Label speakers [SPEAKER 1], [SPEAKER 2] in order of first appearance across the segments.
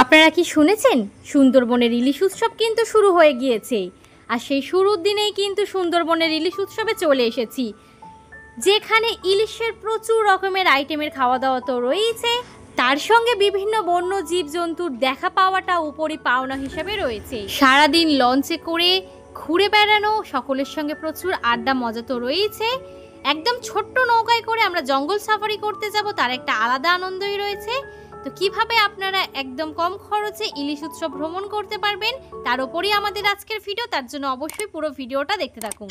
[SPEAKER 1] আপনারা কি শুনেছেন? সুন্দরবনের ইলিশ উৎসব কিন্তু শুরু হয়ে গিয়েছে। আর সেই শুরুর দিনেই কিন্তু সুন্দরবনের ইলিশ উৎসবে চলে এসেছি, যেখানে ইলিশের প্রচুর রকমের আইটেমের খাওয়া দাওয়া তো রয়েছে, তার সঙ্গে বিভিন্ন বন্য জীবজন্তুর দেখা পাওয়াটা উপরই পাওনা হিসাবে রয়েছে। সারাদিন লঞ্চে করে ঘুরে বেড়ানো, সকলের সঙ্গে প্রচুর আড্ডা মজা তো রয়েছে। একদম ছোট্ট নৌকায় করে আমরা জঙ্গল সাফারি করতে যাব, তার একটা আলাদা আনন্দই রয়েছে। তো কিভাবে আপনারা একদম কম খরচে ইলিশ উৎসব ভ্রমণ করতে পারবেন, তার উপরই আমাদের আজকের ভিডিও। তার জন্য অবশ্যই পুরো ভিডিওটা দেখতে থাকুন।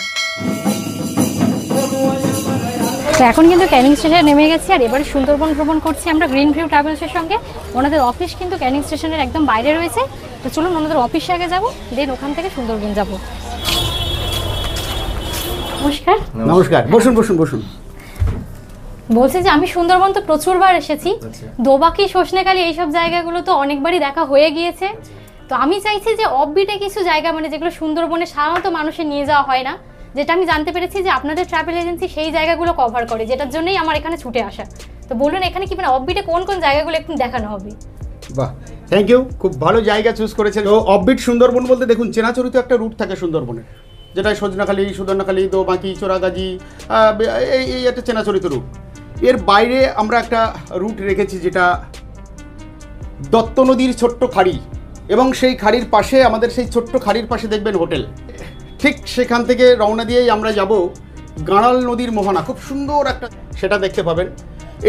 [SPEAKER 1] তো এখন কিন্তু ক্যানিং স্টেশনে নেমে গেছি, আর এবারে সুন্দরবন ভ্রমণ করছি আমরা গ্রিন ভিউ ট্রাভেলসের সঙ্গে। ওনাদের অফিস কিন্তু ক্যানিং স্টেশনের একদম বাইরে রয়েছে। তো চলুন ওনাদের অফিসে আগে যাবো, দেন ওখান থেকে সুন্দরবন যাব। নমস্কার।
[SPEAKER 2] নমস্কার, বসুন বসুন বসুন।
[SPEAKER 1] বলছি যে আমি সুন্দরবন তো প্রচুরবার এসেছি, দোবাকি, সজনেখালি এইসব জায়গাগুলো তো অনেকবারই দেখা হয়ে গিয়েছে। তো আমি চাইছি যে অফবিটে কিছু জায়গা, মানে যেগুলো সুন্দরবনে সাধারণত মানুষের নিয়ে যাওয়া হয় না, যেটা আমি জানতে পেরেছি যে আপনাদের ট্রাভেল এজেন্সি সেই জায়গাগুলো কভার করে, যেটার জন্যই আমার এখানে ছুটে আসা। তো বলুন এখানে কি মানে অফবিটে কোন কোন জায়গাগুলো একটু দেখানো হবে?
[SPEAKER 2] বাহ, থ্যাংক ইউ, খুব ভালো জায়গা চুজ করেছেন। তো অফবিট সুন্দরবন বলতে দেখুন, চেনাচরিত একটা রুট থাকে সুন্দরবনের, যেটা সজনাখালি, সুদর্ণখালি, দোবাকি, চোরাগাজি, এই একটা চেনাচরিত রুট। এর বাইরে আমরা একটা রুট রেখেছি, যেটা দত্ত নদীর ছোট্ট খাড়ি, এবং সেই খাড়ির পাশে, আমাদের সেই ছোট্ট খাড়ির পাশে দেখবেন হোটেল। ঠিক সেখান থেকে রওনা দিয়েই আমরা যাব গাঁড়াল নদীর মোহনা, খুব সুন্দর একটা, সেটা দেখতে পাবেন।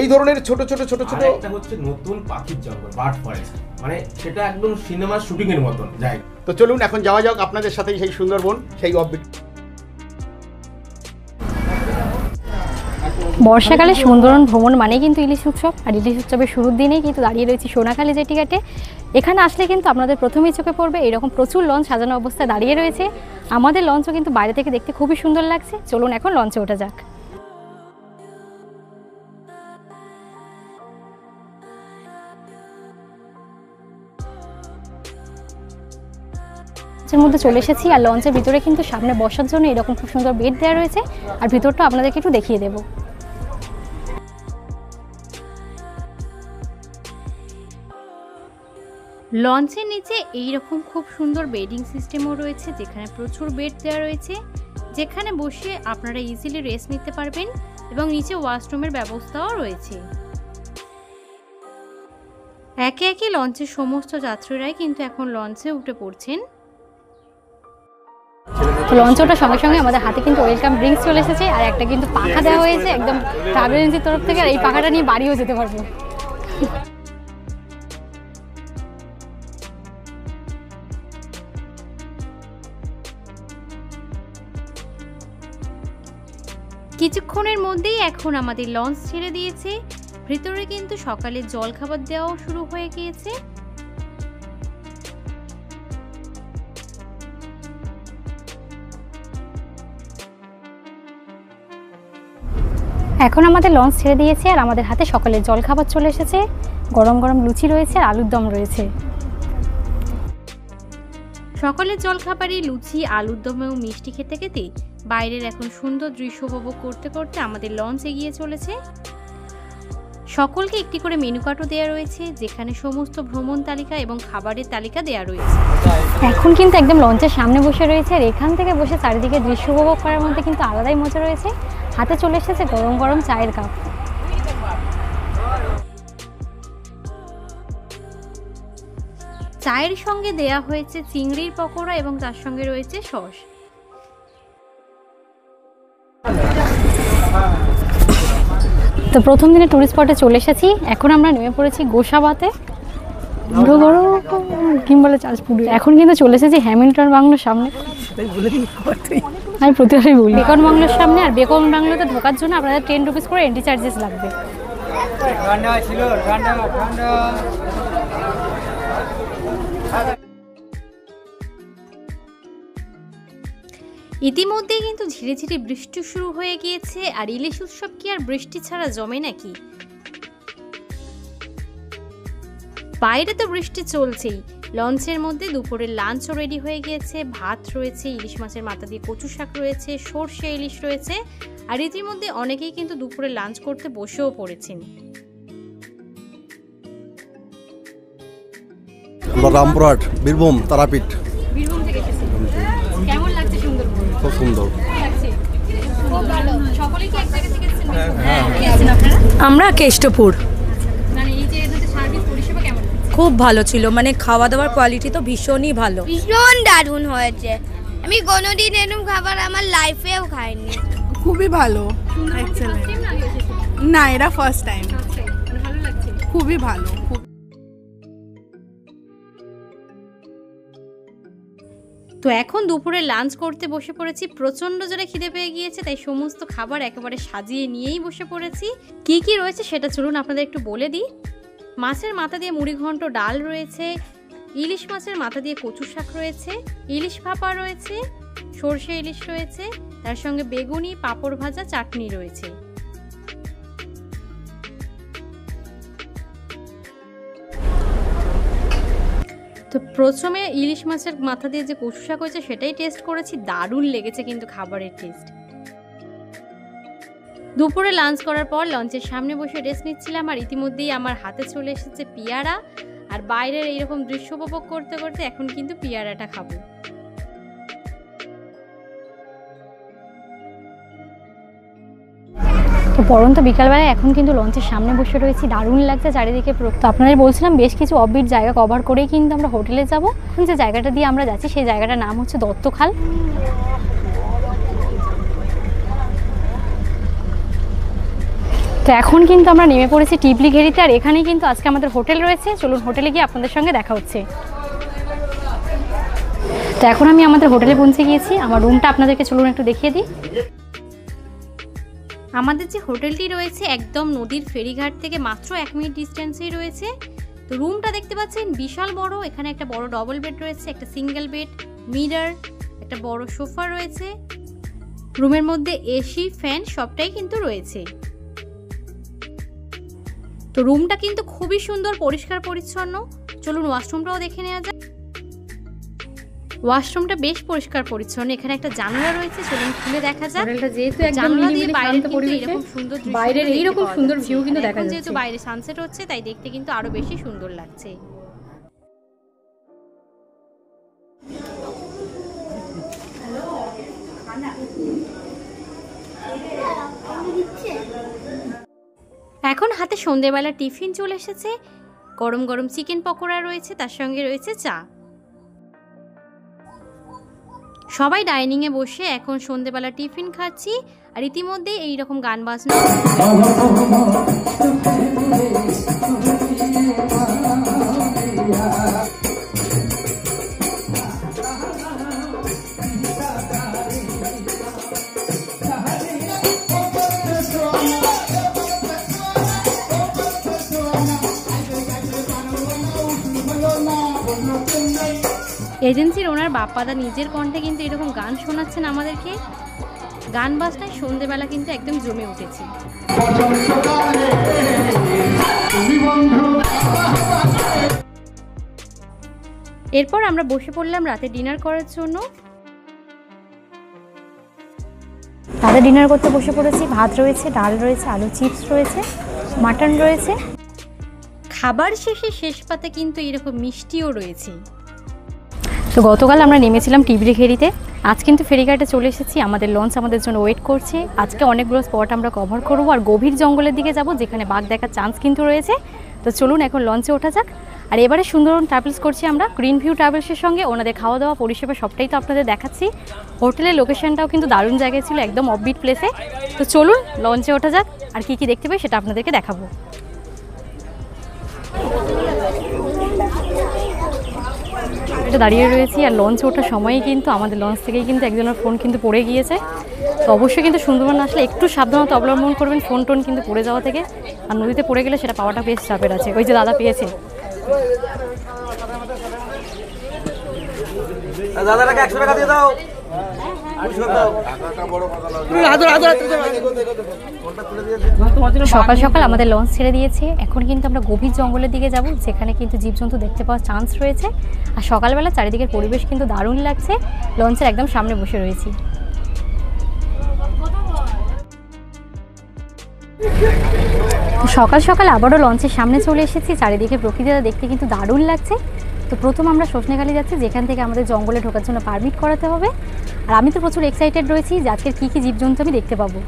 [SPEAKER 2] এই ধরনের ছোট ছোট ছোট ছোট,
[SPEAKER 3] এটা হচ্ছে নতুন পাখির জঙ্গল, বার্ড ফরেস্ট, মানে সেটা একদম সিনেমার শুটিং এর মতন জায়গা।
[SPEAKER 2] তো চলুন এখন যাওয়া যাক আপনাদের সাথে সেই সুন্দরবন, সেই অফবিট।
[SPEAKER 1] বর্ষাকালে সুন্দরবন ভ্রমণ মানে কিন্তু ইলিশ উৎসব, আর ইলিশ উৎসবের শুরুর দিনেই কিন্তু দাঁড়িয়ে রয়েছি সোনাখালি জেটিঘাটে। এখানে আসলে কিন্তু আপনাদের প্রথমেই চোখে পড়বে এরকম প্রচুর লঞ্চ সাজানো অবস্থায় দাঁড়িয়ে রয়েছে। আমাদের লঞ্চও কিন্তু বাইরে থেকে দেখতে খুবই সুন্দর লাগছে। চলুন এখন লঞ্চে ওঠা যাক। লঞ্চের মধ্যে চলে এসেছি, আর লঞ্চের ভিতরে কিন্তু সামনে বসার জন্য এরকম খুব সুন্দর বেড দেওয়া রয়েছে, আর ভিতরটা আপনাদেরকে একটু দেখিয়ে দেবো। লঞ্চের নিচে এইরকম খুব সুন্দর বেডিং সিস্টেমও রয়েছে, যেখানে প্রচুর বেড দেওয়া রয়েছে, যেখানে বসে আপনারা ইজিলি রেস্ট নিতে পারবেন, এবং নিচে ওয়াশরুমের ব্যবস্থাও রয়েছে। একে একে লঞ্চের সমস্ত যাত্রীরাই কিন্তু এখন লঞ্চে উঠে পড়ছেন। লঞ্চ ওঠার সঙ্গে সঙ্গে আমাদের হাতে কিন্তু ওয়েলকাম ড্রিঙ্কস চলে এসেছে, আর একটা কিন্তু পাখা দেওয়া হয়েছে একদম ট্রাভেল এজেন্সির তরফ থেকে, আর এই পাখাটা নিয়ে বাড়িও যেতে পারবো। কিছুক্ষণের মধ্যেই এখন আমাদের লঞ্চ ছেড়ে দিয়েছে। ভিতরে কিন্তু সকালে জল খাবার দেওয়াও শুরু হয়ে গিয়েছে। এখন আমাদের লঞ্চ ছেড়ে দিয়েছে, আর আমাদের হাতে সকালে জল খাবার চলে এসেছে। গরম গরম লুচি রয়েছে আর আলুর দম রয়েছে। সকালের জলখাবারে লুচি, আলুর দম এবং মিষ্টি খেতে খেতে বাইরের এখন সুন্দর দৃশ্য উপভোগ করতে করতে আমাদের লঞ্চ এগিয়ে চলেছে। সকলকে একটি করে মেনু কার্ডও দেওয়া রয়েছে, যেখানে সমস্ত ভ্রমণ তালিকা এবং খাবারের তালিকা দেওয়া রয়েছে। এখন কিন্তু একদম লঞ্চের সামনে বসে রয়েছে, আর এখান থেকে বসে চারিদিকে দৃশ্য উপভোগ করার মধ্যে কিন্তু আলাদাই মজা রয়েছে। হাতে চলে এসেছে গরম গরম চায়ের কাপ। চায়ের সঙ্গে দেয়া হয়েছে চিংড়ির পকোড়া, এবং তার সঙ্গে রয়েছে সস। তো প্রথম দিনে টুরিস্ট স্পটে চলে এসেছি। এখন আমরা নেমে পড়েছি গোসাবাতে, বুড়ো বড় কিংবলে চার্জপুরে। এখন কিন্তু চলে এসেছি হ্যামিল্টন বাংলোর সামনে। আমি প্রতিবারই বলি বেকন বাংলোর সামনে, আর বেকন বাংলোতে ঢোকার জন্য আপনাদের 10 রুপিস করে এন্ট্রি চার্জেস লাগবে। ইতিমধ্যেই কিন্তু ধীরে ধীরে বৃষ্টি শুরু হয়ে গিয়েছে, আর ইলিশ উৎসব কি আর বৃষ্টি ছাড়া জমে নাকি? বাইরে তো বৃষ্টি চলছেই, লঞ্চের মধ্যে দুপুরের লাঞ্চও রেডি হয়ে গিয়েছে। ভাত রয়েছে, ইলিশ মাছের মাথা দিয়ে কচু শাক রয়েছে, সর্ষে ইলিশ রয়েছে, আর ইতিমধ্যে অনেকেই কিন্তু দুপুরে লাঞ্চ করতে বসেও পড়েছেন।
[SPEAKER 4] রামপুরহাট, বীরভূম, তারাপীঠ।
[SPEAKER 1] বীরভূম থেকে এসেছেন, কেমন লাগছে সুন্দরবন?
[SPEAKER 4] খুব সুন্দর
[SPEAKER 1] লাগছে, খুব ভালো। সকলেই কি এক জায়গা থেকে এসেছেন? এসেছেন আপনারা?
[SPEAKER 5] আমরা কেষ্টপুর।
[SPEAKER 1] মানে এই যে এদের সার্ভিস পরিষেবা কেমন?
[SPEAKER 5] খুব ভালো ছিল, মানে খাওয়া দাওয়ার কোয়ালিটি তো ভীষণই ভালো।
[SPEAKER 6] ভীষণ দারুণ হয়েছে, আমি কোনোদিন এরকম খাবার আমার লাইফেও খাইনি।
[SPEAKER 7] খুবই ভালো, এক্সেলেন্ট। না, এটা ফার্স্ট টাইম।
[SPEAKER 1] ভালো লাগছে,
[SPEAKER 7] খুবই ভালো।
[SPEAKER 1] তো এখন দুপুরে লাঞ্চ করতে বসে পড়েছি। প্রচণ্ড জোরে খিদে পেয়ে গিয়েছে, তাই সমস্ত খাবার একেবারে সাজিয়ে নিয়েই বসে পড়েছি। কি কি রয়েছে সেটা চলুন আপনাদের একটু বলে দিই। মাছের মাথা দিয়ে মুড়ি ঘন্ট ডাল রয়েছে, ইলিশ মাছের মাথা দিয়ে কচু শাক রয়েছে, ইলিশ ভাপা রয়েছে, সর্ষে ইলিশ রয়েছে, তার সঙ্গে বেগুনি, পাঁপড় ভাজা, চাটনি রয়েছে। তো প্রথমে ইলিশ মাছের মাথা দিয়ে যে কচু শাক হয়েছে সেটাই টেস্ট করেছি, দারুণ লেগেছে কিন্তু খাবারের টেস্ট। দুপুরে লাঞ্চ করার পর লঞ্চের সামনে বসে রেস্ট নিচ্ছিলাম, আর ইতিমধ্যেই আমার হাতে চলে এসেছে পিয়ারা, আর বাইরের এইরকম দৃশ্য উপভোগ করতে করতে এখন কিন্তু পিয়ারাটা খাবো। তো পরন্ত বিকালবেলায় এখন কিন্তু লঞ্চের সামনে বসে রয়েছি, দারুণ লাগছে চারিদিকে। তো আপনাদের বলছিলাম বেশ কিছু অফবিট জায়গা কভার করেই কিন্তু আমরা হোটেলে যাব। যে জায়গাটা দিয়ে আমরা যাচ্ছি সেই জায়গাটার নাম হচ্ছে দত্তখাল। তো এখন কিন্তু আমরা নেমে পড়েছি টিবলি ঘেরিতে, আর এখানেই কিন্তু আজকে আমাদের হোটেল রয়েছে। চলুন হোটেলে গিয়ে আপনাদের সঙ্গে দেখা হচ্ছে। তো এখন আমি আমাদের হোটেলে পৌঁছে গিয়েছি, আমার রুমটা আপনাদেরকে চলুন একটু দেখিয়ে দিই। আমাদের যে হোটেলটি রয়েছে একদম নদীর ফেরিঘাট থেকে মাত্র 1 মিনিট ডিস্টেন্সেই রয়েছে। তো রুমটা দেখতে পাচ্ছেন বিশাল বড়, এখানে একটা বড় ডবল বেড রয়েছে, একটা সিঙ্গেল বেড, মিরর, একটা বড় সোফা রয়েছে। রুমের মধ্যে এসি, ফ্যান সবটাই কিন্তু রয়েছে। তো রুমটা কিন্তু খুবই সুন্দর, পরিষ্কার পরিচ্ছন্ন। চলুন ওয়াশরুমটাও দেখে নেওয়া যাক। ওয়াশরুমটা বেশ পরিষ্কার পরিচ্ছন্ন, এখানে একটা জানালা রয়েছে, চলুন খুলে দেখা যাক।
[SPEAKER 5] হোটেলটা যেহেতু একদম
[SPEAKER 1] জানালা দিয়ে
[SPEAKER 5] নিরিবিলি
[SPEAKER 1] বাইরে
[SPEAKER 5] শান্ত পরিবেশে,
[SPEAKER 1] এরকম সুন্দর দৃশ্য
[SPEAKER 5] বাইরের
[SPEAKER 1] দেখতে
[SPEAKER 5] এইরকম
[SPEAKER 1] পাওয়া
[SPEAKER 5] সুন্দর
[SPEAKER 1] যাচ্ছে।
[SPEAKER 5] ভিউ কিন্তু দেখা
[SPEAKER 1] এখন
[SPEAKER 5] যাচ্ছে।
[SPEAKER 1] যেহেতু বাইরে সানসেট হচ্ছে তাই দেখতে কিন্তু আরো বেশি সুন্দর লাগছে। এখন হাতে সন্ধ্যেবেলা টিফিন চলে এসেছে, গরম গরম চিকেন পকোড়া রয়েছে, তার সঙ্গে রয়েছে চা। সবাই ডাইনিং এ বসে এখন সন্ধ্যেবেলা টিফিন খাচ্ছি, আর ইতিমধ্যে এইরকম গান বাজনা। এজেন্সির ওনার বাপ্পাদা নিজের কণ্ঠে কিন্তু এরকম গান শোনাচ্ছেন আমাদেরকে। গান বাজনায় সন্ধ্যেবেলা কিন্তু একদম জমে উঠেছি। এরপর আমরা বসে পড়লাম রাতে ডিনার করার জন্য। রাতে ডিনার করতে বসে পড়েছি। ভাত রয়েছে, ডাল রয়েছে, আলু চিপস রয়েছে, মাটন রয়েছে। খাবার শেষে শেষ পাতে কিন্তু এরকম মিষ্টিও রয়েছে। তো গতকাল আমরা নেমেছিলাম টিবলি ঘেরিতে, আজ কিন্তু ফেরিঘাটে চলে এসেছি। আমাদের লঞ্চ আমাদের জন্য ওয়েট করছে। আজকে অনেকগুলো স্পট আমরা কভার করবো, আর গভীর জঙ্গলের দিকে যাব যেখানে বাঘ দেখার চান্স কিন্তু রয়েছে। তো চলুন এখন লঞ্চে ওঠা যাক। আর এবারে সুন্দরবন ট্রাভেলস করছি আমরা গ্রিন ভিউ ট্রাভেলসের সঙ্গে। ওনাদের খাওয়া দাওয়া পরিষেবা সবটাই তো আপনাদের দেখাচ্ছি। হোটেলের লোকেশনটাও কিন্তু দারুণ জায়গায় ছিল, একদম অফবিট প্লেসে। তো চলুন লঞ্চে ওঠা যাক, আর কি কি দেখতে পাই সেটা আপনাদেরকে দেখাবো। এটা দাঁড়িয়ে রয়েছি, আর লঞ্চে ওঠার সময়ই কিন্তু আমাদের লঞ্চ থেকেই কিন্তু একজনের ফোন কিন্তু পড়ে গিয়েছে। তো অবশ্যই কিন্তু সুন্দরবন আসলে একটু সাবধানতা অবলম্বন করবেন ফোন টোন কিন্তু পড়ে যাওয়া থেকে। আর নদীতে পড়ে গেলে সেটা পাওয়াটা বেশ চাপের আছে। ওই যে দাদা পেয়েছে।
[SPEAKER 4] দাদাটাকে 100 টাকা দিয়ে দাও।
[SPEAKER 1] সকাল সকাল আমাদের লঞ্চ ছেড়ে দিয়েছে। এখন কিন্তু আমরা গভীর জঙ্গলের দিকে যাব, যেখানে কিন্তু জীবজন্তু দেখতে পাওয়ার চান্স রয়েছে। আর সকালবেলা চারিদিকের পরিবেশ কিন্তু দারুণ লাগছে। লঞ্চের একদম সামনে বসে রয়েছি। সকাল সকাল আবারও লঞ্চের সামনে চলে এসেছি। চারিদিকে প্রকৃতিটা দেখতে কিন্তু দারুণ লাগছে। তো প্রথম আমরা সজনেখালি যাচ্ছি, যেখান থেকে আমাদের জঙ্গলে ঢোকার জন্য পারমিট করাতে হবে। আর আমি তো প্রচুর এক্সাইটেড রয়েছি যে আজকের কী কী জীবজন্তু আমি দেখতে পাবো।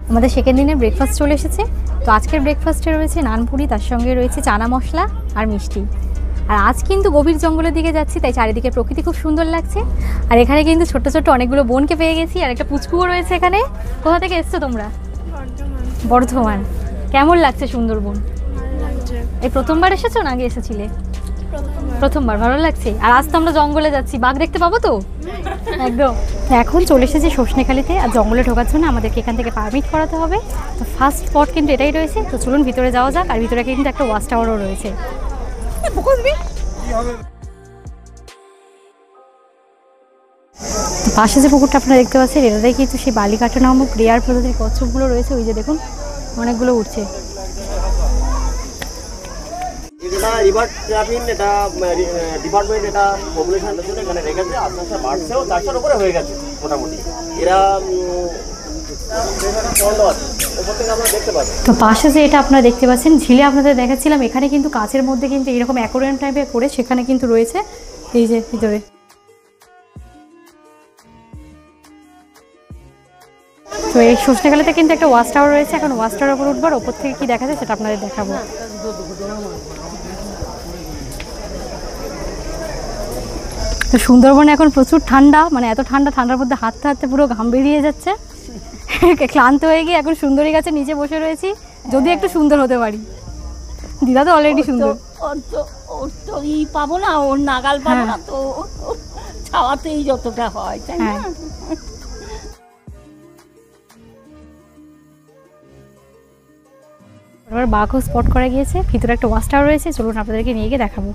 [SPEAKER 1] আমাদের সেকেন্ড দিনের ব্রেকফাস্ট চলে এসেছে। তো আজকের ব্রেকফাস্টে রয়েছে নানপুরি, তার সঙ্গে রয়েছে চানা মশলা আর মিষ্টি। আর আজ কিন্তু গভীর জঙ্গলের দিকে যাচ্ছি, তাই চারিদিকে প্রকৃতি খুব সুন্দর লাগছে। আর এখানে কিন্তু ছোট্ট ছোট্ট অনেকগুলো বোনকে পেয়ে গেছি, আর একটা পুচকুও রয়েছে এখানে। কোথা থেকে এসছো তোমরা? বর্ধমান। কেমন লাগছে সুন্দরবন? এই প্রথমবার এসেছো না আগে এসেছিলে? প্রথমবার। ভালো লাগছে। আর আজ তো আমরা জঙ্গলে যাচ্ছি, বাঘ দেখতে পাবো তো একদম। এখন চলে এসেছি সজনেখালিতে। আর জঙ্গলে ঢোকার জন্য আমাদেরকে এখান থেকে পারমিট করাতে হবে। তো ফার্স্ট স্পট কিন্তু এটাই রয়েছে। তো চলুন ভিতরে যাওয়া যাক। আর ভিতরে কিন্তু একটা ওয়াচ টাওয়ারও রয়েছে। পাশে যে পুকুরটা আপনারা দেখতে পাচ্ছেন, এটাতেই কিন্তু সেই বালিকাটা নামক রেয়ার প্রজাতির কচ্ছপগুলো রয়েছে। ওই যে দেখুন অনেকগুলো উঠছে।
[SPEAKER 8] এটা রিভার ট্রাফিং, এটা ডিপার্টমেন্ট, এটা পপুলেশনের জন্য এখানে রেখেছে। আস্তে আস্তে বাড়ছেও, 400-র উপরে হয়ে গেছে মোটামুটি। এরা ওপর থেকে আমরা দেখতে পাবো।
[SPEAKER 1] তো পাশে যে এটা আপনারা দেখতে পাচ্ছেন ঝিলে আপনাদের দেখাচ্ছিলাম, এখানে কিন্তু কাচের মধ্যে কিন্তু এরকম অ্যাকোরিয়াম টাইপের করে সেখানে কিন্তু রয়েছে এই যে ভিতরে। তো এই সজনেখালিতে কিন্তু একটা ওয়াচ টাওয়ার রয়েছে। এখন ওয়াচ টাওয়ার উপর উঠবার, ওপর থেকে কি দেখা যায় সেটা আপনাদের দেখাবো। তো সুন্দরবনে এখন প্রচুর ঠান্ডা, মানে এত ঠান্ডা, ঠান্ডার মধ্যে হাঁটতে হাঁটতে পুরো ঘাম বেরিয়ে যাচ্ছে। ক্লান্ত হয়ে গিয়ে এখন সুন্দরী গাছের নিচে বসে রয়েছি, যদি একটু সুন্দর হতে পারি। দিদা তো অলরেডি সুন্দর।
[SPEAKER 9] ওর তো ই পাবো না, ওর নাগাল পাবো না, তো ছাওয়াতেই যতটা হয়, তাই না?
[SPEAKER 1] এবার বাঘও স্পট করা গিয়েছে। ভিতরে একটা ওয়াচ টাওয়ার রয়েছে, চলুন আপনাদেরকে নিয়ে গিয়ে দেখাবো।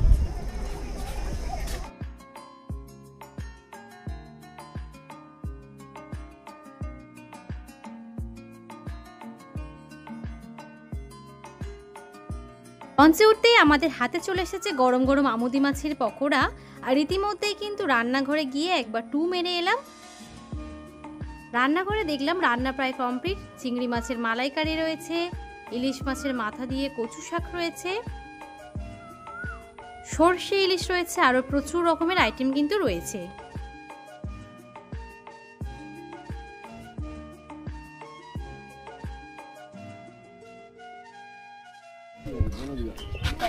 [SPEAKER 1] লঞ্চে উঠতেই আমাদের হাতে চলে এসেছে গরম গরম আমুদি মাছের পকোড়া। আর ইতিমধ্যেই কিন্তু রান্নাঘরে গিয়ে একবার টু মেরে এলাম। রান্নাঘরে দেখলাম রান্না প্রায় কমপ্লিট। চিংড়ি মাছের মালাইকারি রয়েছে, ইলিশ মাছের মাথা দিয়ে কচু শাক রয়েছে, সর্ষে ইলিশ রয়েছে, আরও প্রচুর রকমের আইটেম কিন্তু রয়েছে।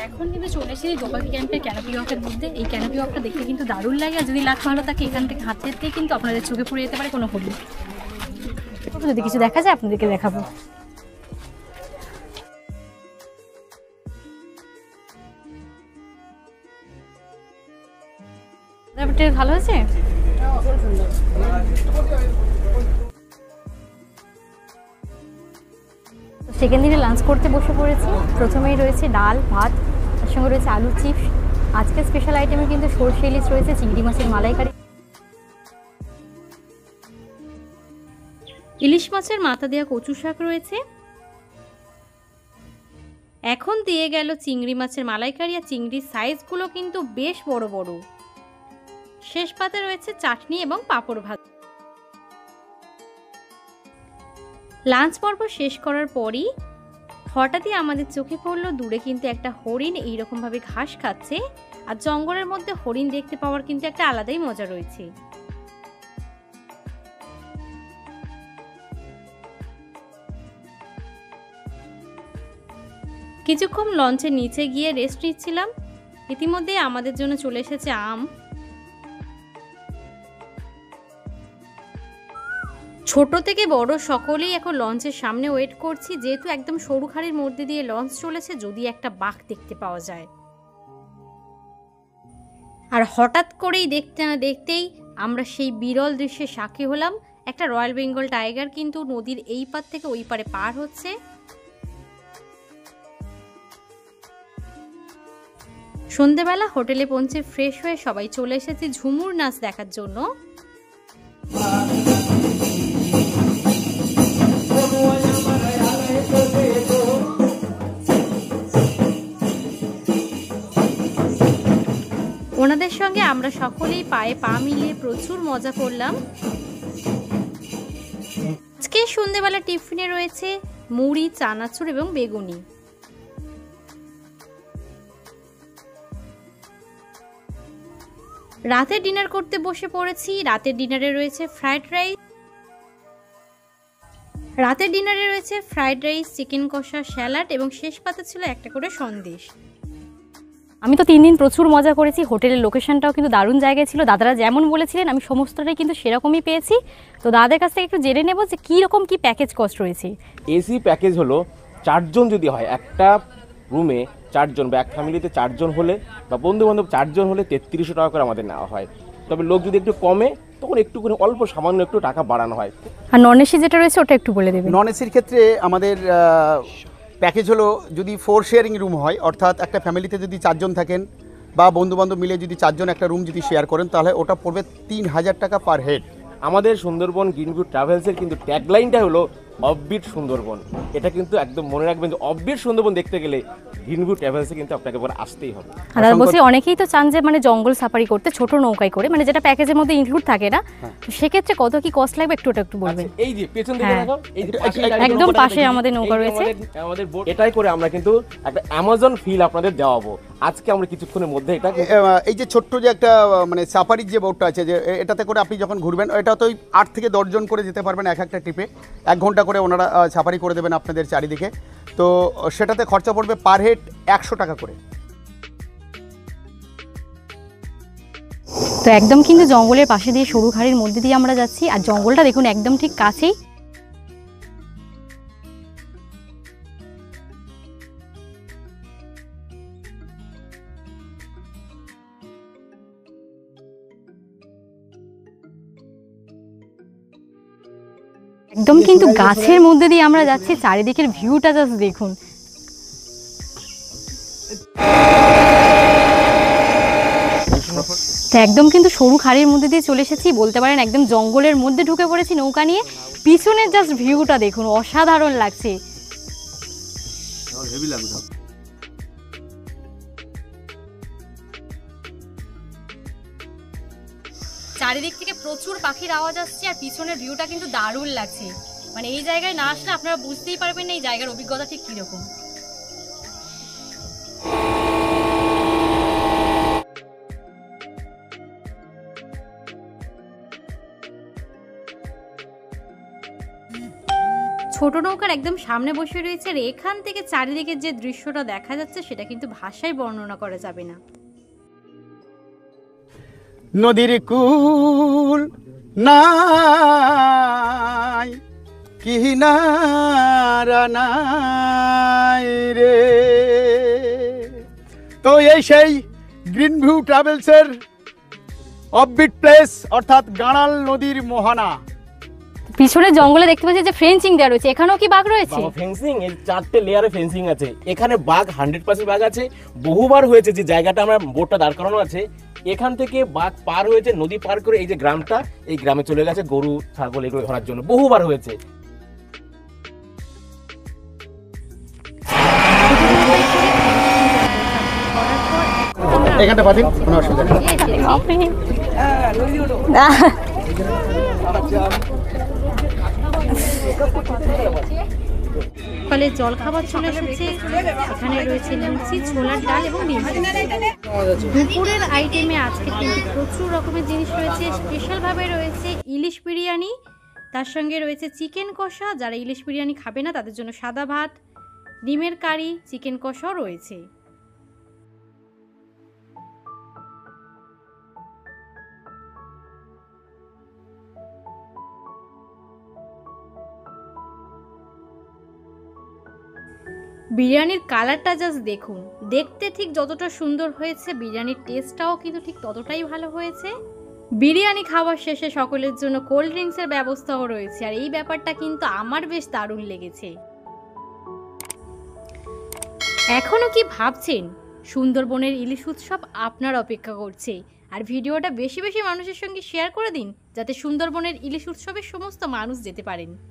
[SPEAKER 1] এখন কিন্তু চলে এসেছি গোপাল ক্যাম্পের ক্যানোপি ওয়াকের মধ্যে। এই ক্যানোপি ওয়াকটা দেখতে কিন্তু দারুণ লাগে। আর যদি লাক ভালো থাকে, এখান থেকে হাতে হাতে কিন্তু আপনাদের চোখে পড়ে যেতে পারে কোনো হলুদ। যদি কিছু দেখা যায় আপনাদেরকে দেখাবো। ভালো আছে। সেকেন্ড দিনে লাঞ্চ করতে বসে পড়েছি। প্রথমেই রয়েছে ডাল ভাত, তার সঙ্গে রয়েছে আলু চিপস। আজকে স্পেশাল আইটেমে কিন্তু সর্ষে ইলিশ রয়েছে, চিংড়ি মাছের মালাইকারি, ইলিশ মাছের মাথা দেওয়া কচু শাক রয়েছে। এখন দিয়ে গেল চিংড়ি মাছের মালাইকারি। আর চিংড়ির সাইজগুলো কিন্তু বেশ বড় বড়। শেষ পাতে রয়েছে চাটনি এবং পাঁপড় ভাজা। লাঞ্চ পর্ব শেষ করার পরই হঠাৎই আমাদের চোখে পড়লো দূরে কিন্তু একটা হরিণ এইরকমভাবে ঘাস খাচ্ছে। আর জঙ্গলের মধ্যে হরিণ দেখতে পাওয়ার কিন্তু একটা আলাদাই মজা রয়েছে। কিছুক্ষণ লঞ্চের নিচে গিয়ে রেস্ট নিচ্ছিলাম। ইতিমধ্যে আমাদের জন্য চলে এসেছে আম। ছোট থেকে বড় সকলেই এখন লঞ্চের সামনে ওয়েট করছি, যেহেতু একদম সরু খাড়ির মধ্যে দিয়ে লঞ্চ চলেছে, যদি একটা বাঘ দেখতে পাওয়া যায়। আর হঠাৎ করেই দেখতে না দেখতেই আমরা সেই বিরল দৃশ্যের সাক্ষী হলাম। একটা রয়্যাল বেঙ্গল টাইগার কিন্তু নদীর এই পার থেকে ওই পারে পার হচ্ছে। সন্ধেবেলা হোটেলে পৌঁছে ফ্রেশ হয়ে সবাই চলে এসেছি ঝুমুর নাচ দেখার জন্য। ওনাদের সঙ্গে আমরা সকলেই পায়ে পা মিলিয়ে প্রচুর মজা করলাম। আজকে সন্ধ্যেবেলা টিফিনে রয়েছে মুড়ি, চানাচুর এবং বেগুনি। রাতে ডিনার করতে বসে পড়েছি। রাতের ডিনারে রয়েছে ফ্রাইড রাইস, চিকেন কষা, স্যালাড এবং শেষ পাতে ছিল একটা করে সন্দেশ। আমি তো 3 দিন প্রচুর মজা করেছি। হোটেলের লোকেশনটাও কিন্তু দারুণ জায়গায় ছিল। দাদারা যেমন বলেছিলেন আমি সমস্তটাই কিন্তু সেরকমই পেয়েছি। তো দাদাদের কাছ থেকে একটু জেনে নেব যে কীরকম কী প্যাকেজ কস্ট রয়েছে।
[SPEAKER 3] এসি প্যাকেজ হলো 4 জন যদি হয়, একটা রুমে 4 জন বা এক ফ্যামিলিতে 4 জন হলে বা বন্ধু বান্ধব 4 জন হলে 3300 টাকা করে আমাদের নেওয়া হয়। তবে লোক যদি একটু কমে তখন একটু করে অল্প সামান্য একটু টাকা বাড়ানো হয়।
[SPEAKER 1] আর নন এসি যেটা রয়েছে ওটা একটু বলে দেবেন।
[SPEAKER 2] নন এসির ক্ষেত্রে আমাদের প্যাকেজ হলো যদি 4 শেয়ারিং রুম হয়, অর্থাৎ একটা ফ্যামিলিতে যদি 4 জন থাকেন বা বন্ধুবান্ধব মিলে যদি 4 জন একটা রুম যদি শেয়ার করেন তাহলে ওটা পড়বে 3000 টাকা পার হেড।
[SPEAKER 3] আমাদের সুন্দরবন গ্রিনভিউ ট্রাভেলসের কিন্তু ট্যাগলাইনটা হলো অফবিট সুন্দরবন। এটা কিন্তু একদম মনে রাখবেন যে অফবিট সুন্দরবন দেখতে গেলে গ্রিনভিউ ট্রাভেলসে কিন্তু আপনাকে একবার আসতেই হবে।
[SPEAKER 1] আর বলছি অনেকেই তো চান যে মানে জঙ্গল সাফারি করতে ছোট নৌকায় করে, মানে যেটা প্যাকেজের মধ্যে ইনক্লুড থাকে না, তো সেক্ষেত্রে কত কি কস্ট লাগবে একটু বলবেন।
[SPEAKER 3] এই যে পেছন দিকে দেখো, এই যে
[SPEAKER 1] একদম পাশে আমাদের নৌকা রয়েছে।
[SPEAKER 3] আমাদের বোট এটাই করে আমরা কিন্তু একটা অ্যামাজন ফিল আপনাদের দেওয়াবো। আজকে আমরা কিছুক্ষণের মধ্যে এটা
[SPEAKER 2] এই যে ছোট্ট যে একটা মানে সাফারির যে বোটটা আছে, যে এটাতে করে আপনি যখন ঘুরবেন এটা তো 8 থেকে 10 জন করে যেতে পারবেন এক একটা ট্রিপে। 1 ঘন্টা করে ওনারা সাফারি করে দেবেন আপনাদের চারিদিকে। তো সেটাতে খরচা পড়বে পার হেড 100 টাকা করে।
[SPEAKER 1] তো একদম কিন্তু জঙ্গলের পাশে দিয়ে সরু খাড়ির মধ্যে দিয়ে আমরা যাচ্ছি। আর জঙ্গলটা দেখুন একদম ঠিক কাছেই। একদম কিন্তু গাছের মধ্যে দিয়ে আমরা যাচ্ছি। চারিদিকের ভিউটা জাস্ট দেখুন। তো একদম কিন্তু সরু খাড়ির মধ্যে দিয়ে চলে এসেছি, বলতে পারেন একদম জঙ্গলের মধ্যে ঢুকে পড়েছি নৌকা নিয়ে। পিছনের জাস্ট ভিউটা দেখুন, অসাধারণ লাগছে। চারিদিক থেকে প্রচুর পাখির আওয়াজ আসছে আর পিছনের ভিউটা কিন্তু দারুণ লাগছে। মানে এই জায়গায় না আসলে আপনারা বুঝতেই পারবেন না এই জায়গার অভিজ্ঞতা ঠিক কিরকম। ছোট নৌকার একদম সামনে বসে রয়েছে আর এখান থেকে চারিদিকের যে দৃশ্যটা দেখা যাচ্ছে সেটা কিন্তু ভাষায় বর্ণনা করা যাবে না।
[SPEAKER 2] নদীর কুল নাই কিনারা নাই রে। তো এই সেই গ্রিনভিউ ট্রাভেলসের অফবিট প্লেস অর্থাৎ গাঁড়াল নদীর মোহনা।
[SPEAKER 1] পিছনে জঙ্গলে দেখতে পাচ্ছি যে ফেন্সিং দেওয়া রয়েছে, এখানেও কি বাঘ রয়েছে?
[SPEAKER 3] ফেন্সিং, এই 4টে লেয়ারে ফেন্সিং আছে। এখানে বাঘ 100% বাঘ আছে। বহুবার হয়েছে যে জায়গাটা আমরা বোটটা দাঁড় করানো আছে, এখান থেকে বাঘ পার হয়েছে, নদী পার করে এই যে গ্রামটা, এই গ্রামে চলে গেছে গরু ছাগল এগুলো ধরার জন্য। বহুবার হয়েছে।
[SPEAKER 2] এখানটা বাতিল, কোনো অসুবিধা নেই।
[SPEAKER 1] ফলে জল খাবার চলে এসেছে। এখানে রয়েছে লুচি, ছোলার ডাল এবং ডিম। দুপুরের আইটেমে আজকে কিন্তু প্রচুর রকমের জিনিস রয়েছে। স্পেশালভাবে রয়েছে ইলিশ বিরিয়ানি, তার সঙ্গে রয়েছে চিকেন কষা। যারা ইলিশ বিরিয়ানি খাবে না তাদের জন্য সাদা ভাত, ডিমের কারি, চিকেন কষাও রয়েছে। বিরিয়ানির কালারটা জাস্ট দেখুন, দেখতে ঠিক যতটা সুন্দর হয়েছে বিরিয়ানির টেস্টটাও কিন্তু ঠিক ততটাই ভালো হয়েছে। বিরিয়ানি খাওয়ার শেষে সকলের জন্য কোল্ড ড্রিঙ্কসের ব্যবস্থাও রয়েছে আর এই ব্যাপারটা কিন্তু আমার বেশ দারুণ লেগেছে। এখনো কি ভাবছেন সুন্দরবনের ইলিশ উৎসব আপনার অপেক্ষা করছে। আর ভিডিওটা বেশি বেশি মানুষের সঙ্গে শেয়ার করে দিন, যাতে সুন্দরবনের ইলিশ উৎসবে সমস্ত মানুষ যেতে পারেন।